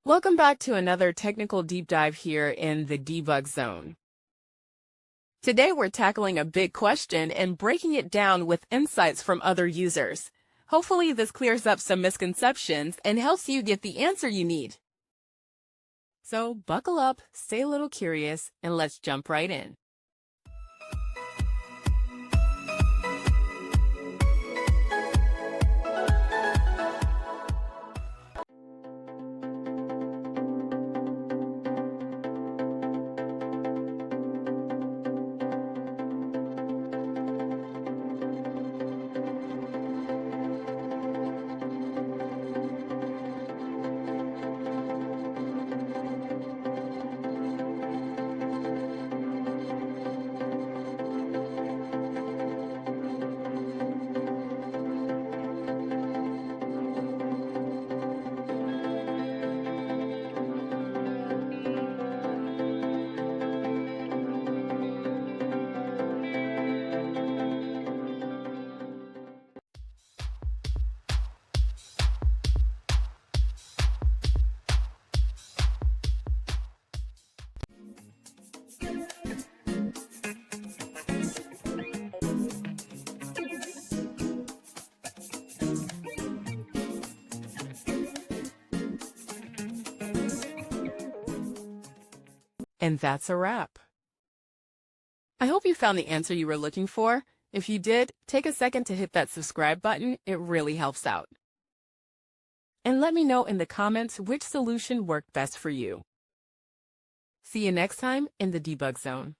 Welcome back to another technical deep dive here in the debug zone. Today we're tackling a big question and breaking it down with insights from other users. Hopefully this clears up some misconceptions and helps you get the answer you need. So buckle up, stay a little curious, and let's jump right in. And that's a wrap. I hope you found the answer you were looking for. If you did, take a second to hit that subscribe button. It really helps out. And let me know in the comments which solution worked best for you. See you next time in the debug zone.